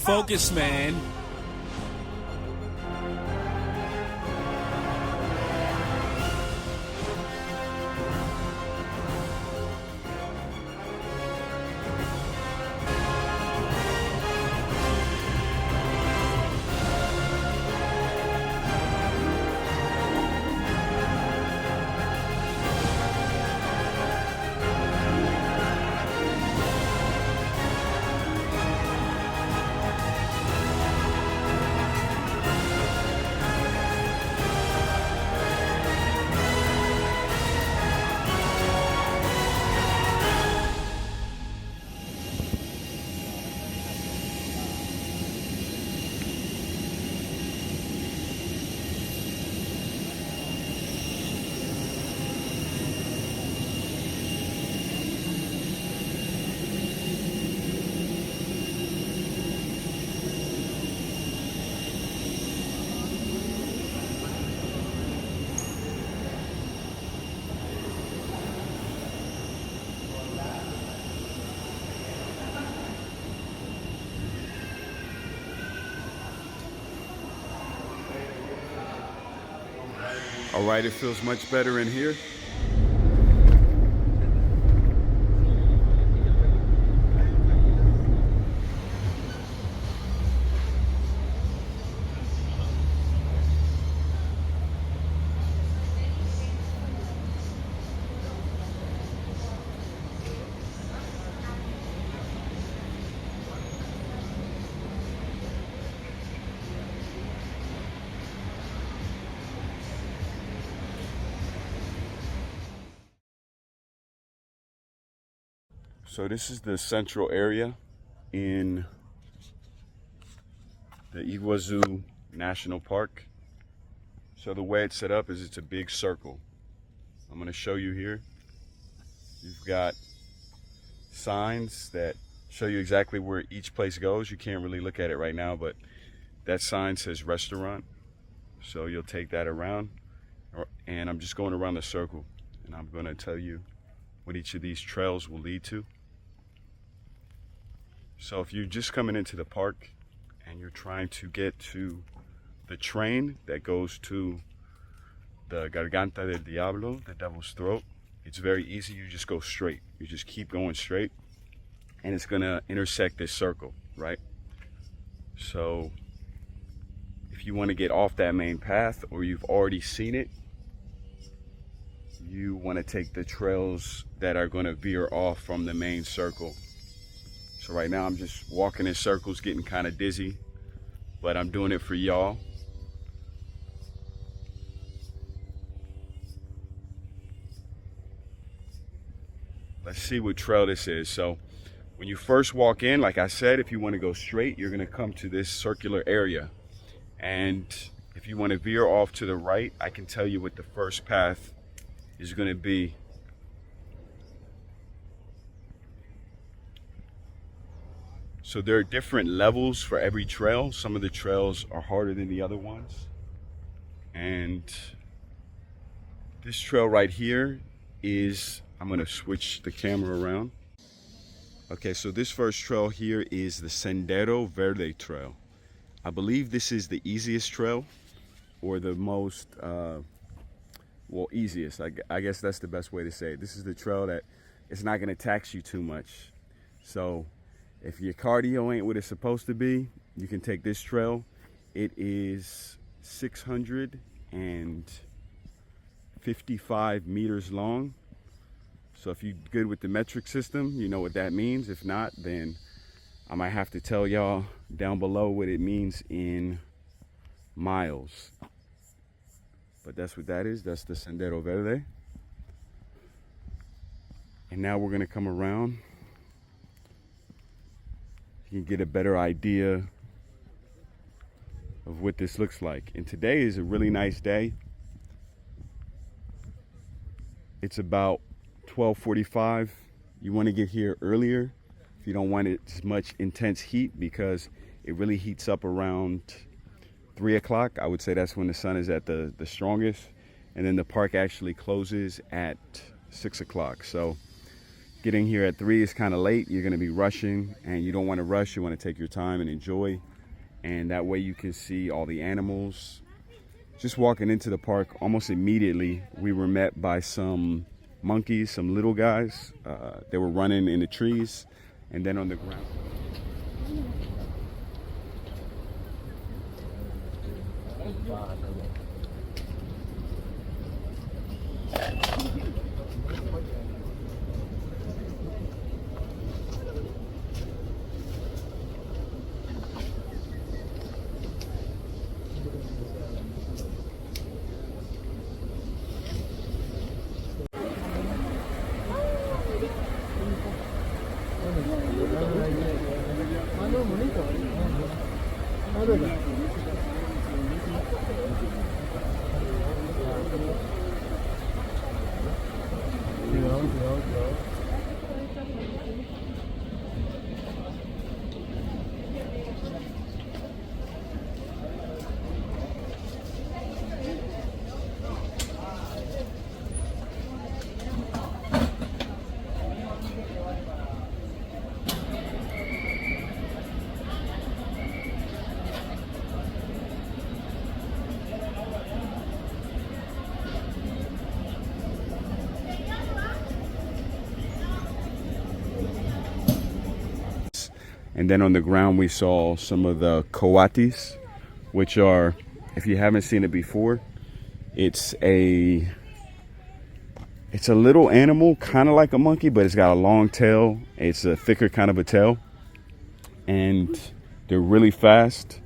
focus, man. All right, it feels much better in here. So this is the central area in the Iguazu National Park. So the way it's set up is it's a big circle. I'm going to show you here. You've got signs that show you exactly where each place goes. You can't really look at it right now, but that sign says restaurant. So you'll take that around, and I'm just going around the circle, and I'm going to tell you what each of these trails will lead to. So if you're just coming into the park and you're trying to get to the train that goes to the Garganta del Diablo, the Devil's Throat, it's very easy. You just go straight. You just keep going straight, and it's gonna intersect this circle, right? So if you want to get off that main path, or you've already seen it, you want to take the trails that are going to veer off from the main circle. So right now I'm just walking in circles, getting kind of dizzy, but I'm doing it for y'all. Let's see what trail this is. So when you first walk in, like I said, if you want to go straight, you're going to come to this circular area. And if you want to veer off to the right, I can tell you what the first path is going to be. So there are different levels for every trail. Some of the trails are harder than the other ones. And this trail right here is, I'm gonna switch the camera around. Okay, so this first trail here is the Sendero Verde Trail. I believe this is the easiest trail, or the most, well, easiest. I guess that's the best way to say it. This is the trail that it's not gonna tax you too much. So if your cardio ain't what it's supposed to be, you can take this trail. It is 655 meters long. So if you're good with the metric system, you know what that means. If not, then I might have to tell y'all down below what it means in miles. But that's what that is. That's the Sendero Verde. And now we're gonna come around. You can get a better idea of what this looks like. And today is a really nice day. It's about 12:45. You want to get here earlier if you don't want as much intense heat, because it really heats up around 3 o'clock. I would say that's when the sun is at the strongest. And then the park actually closes at 6 o'clock. So getting here at 3 is kind of late. You're going to be rushing, and you don't want to rush. You want to take your time and enjoy, and that way you can see all the animals. Just walking into the park, almost immediately we were met by some monkeys, some little guys. They were running in the trees, and then on the ground. And then on the ground we saw some of the coatis, which are, if you haven't seen it before, it's a little animal, kind of like a monkey, but it's got a long tail. It's a thicker kind of a tail, and they're really fast.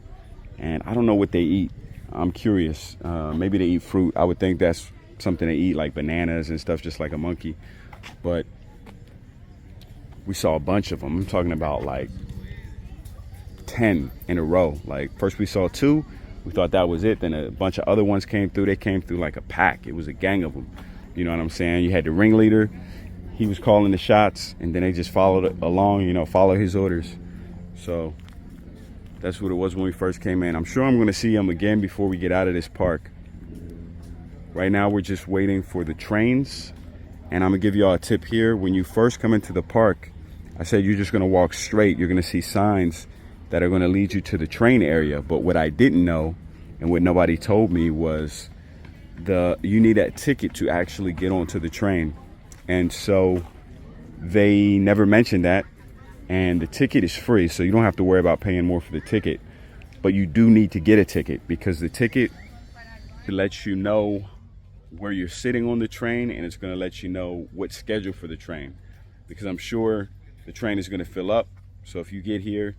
And I don't know what they eat. I'm curious. Maybe they eat fruit. I would think that's something they eat, like bananas and stuff, just like a monkey. But we saw a bunch of them. I'm talking about like 10 in a row. Like first we saw 2, we thought that was it, then a bunch of other ones came through. They came through like a pack. It was a gang of them, you know what I'm saying? You had the ringleader, he was calling the shots, and then they just followed along, you know, follow his orders. So that's what it was when we first came in. I'm sure I'm going to see them again before we get out of this park. Right now we're just waiting for the trains, and I'm gonna give y'all a tip here. When you first come into the park, I said you're just going to walk straight. You're going to see signs that are going to lead you to the train area. But what I didn't know, and what nobody told me, was you need that ticket to actually get onto the train. And so they never mentioned that. And the ticket is free, so you don't have to worry about paying more for the ticket. But you do need to get a ticket, because the ticket lets you know where you're sitting on the train, and it's going to let you know what schedule for the train. Because I'm sure the train is going to fill up. So if you get here,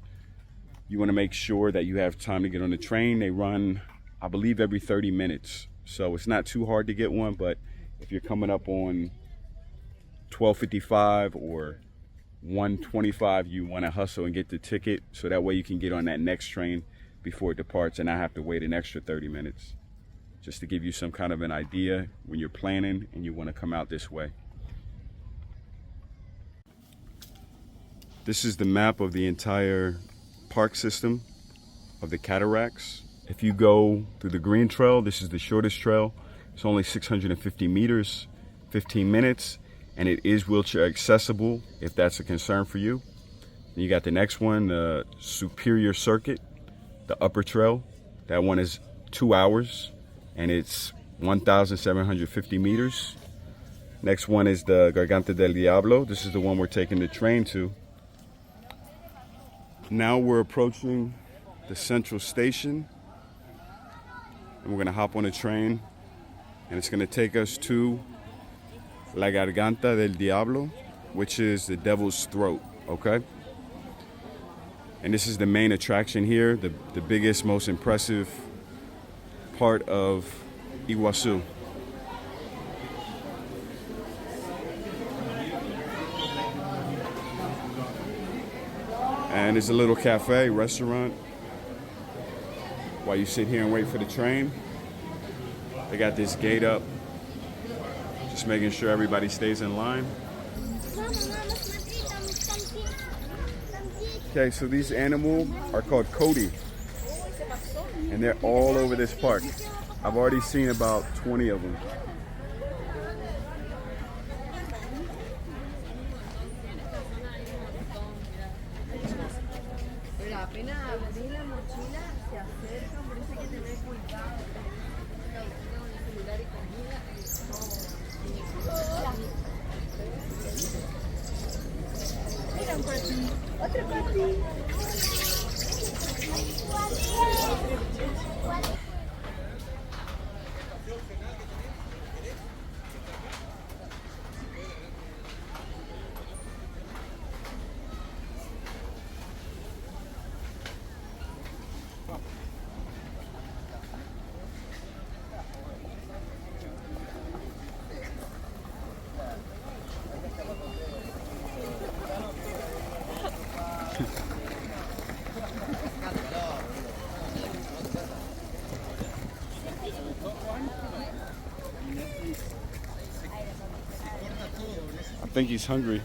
you want to make sure that you have time to get on the train. They run, I believe, every 30 minutes. So it's not too hard to get one, but if you're coming up on 12:55 or 1:25, you want to hustle and get the ticket, so that way you can get on that next train before it departs and not have to wait an extra 30 minutes. Just to give you some kind of an idea when you're planning and you want to come out this way. This is the map of the entire park system of the cataracts. If you go through the green trail, this is the shortest trail. It's only 650 meters, 15 minutes, and it is wheelchair accessible if that's a concern for you. And you got the next one, the Superior Circuit, the upper trail. That one is 2 hours, and it's 1,750 meters. Next one is the Garganta del Diablo. This is the one we're taking the train to. Now we're approaching the central station, and we're gonna hop on a train, and it's gonna take us to La Garganta del Diablo, which is the devil's throat, okay? And this is the main attraction here, the biggest, most impressive part of Iguazu. And it's a little cafe, restaurant, while you sit here and wait for the train. They got this gate up, just making sure everybody stays in line. Okay, so these animals are called Cody, and they're all over this park. I've already seen about 20 of them. apenas abrí la mochila, se acercan, por eso hay que tener cuidado. La mochila con el celular y comida. Mira un patín, otro patín. I think he's hungry.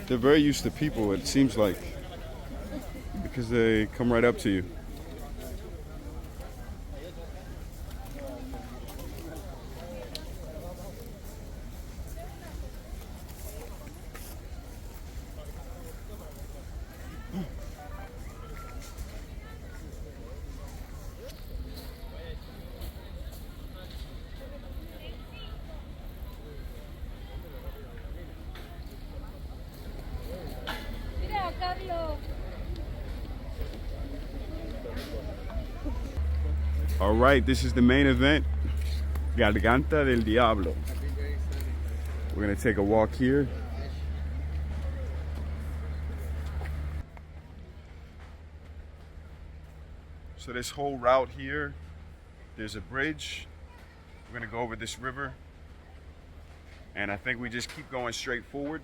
They're very used to people, it seems like, because they come right up to you. All right, this is the main event, Garganta del Diablo. We're gonna take a walk here. So this whole route here, there's a bridge. We're gonna go over this river. And I think we just keep going straight forward.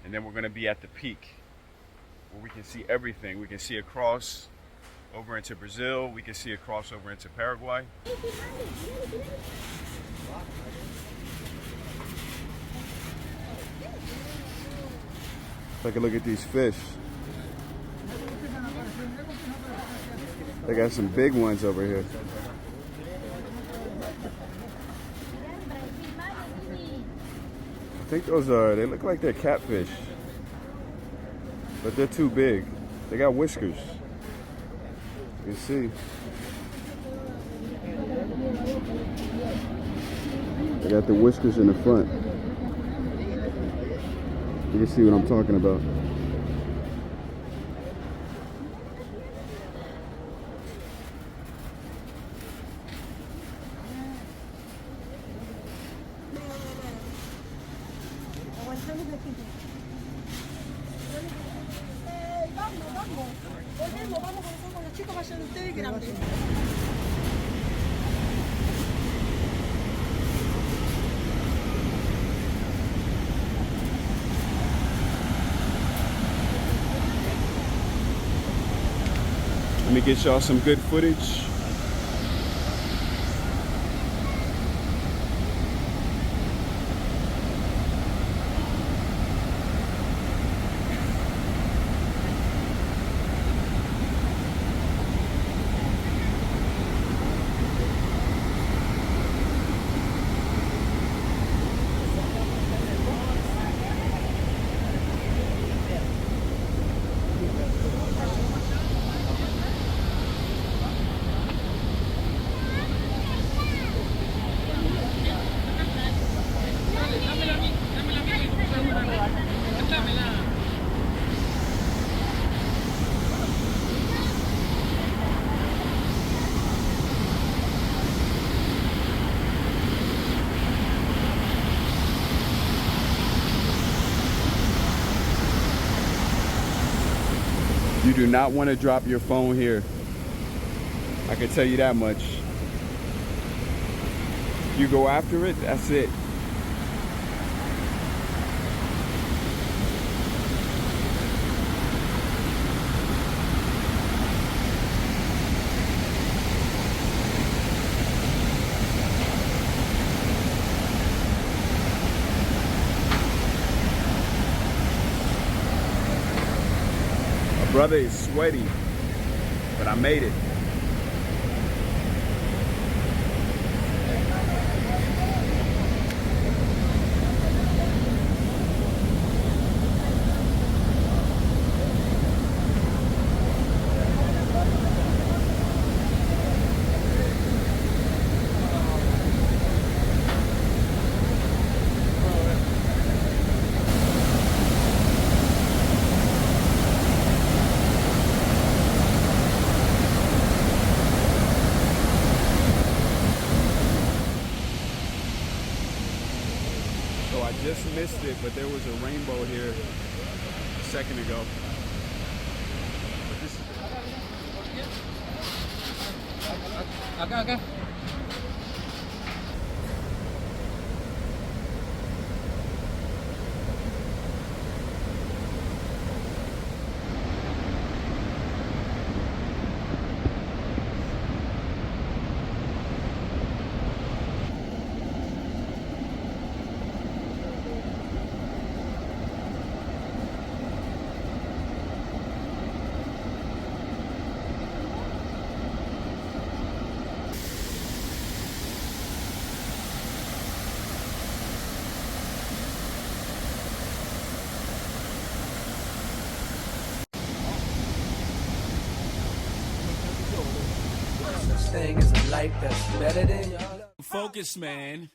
And then we're gonna be at the peak where we can see everything. We can see across over into Brazil. We can see a crossover into Paraguay. Take a look at these fish. They got some big ones over here. I think those are, they look like they're catfish, but they're too big. They got whiskers. You can see. They got the whiskers in the front. You can see what I'm talking about. Let me get y'all some good footage. You do not want to drop your phone here. I can tell you that much. You go after it, that's it. Brother is sweaty, but I made it. missed it, but there was a rainbow here a second ago. But this is Acá. Thing is a life that's better than y'all. Focus, man.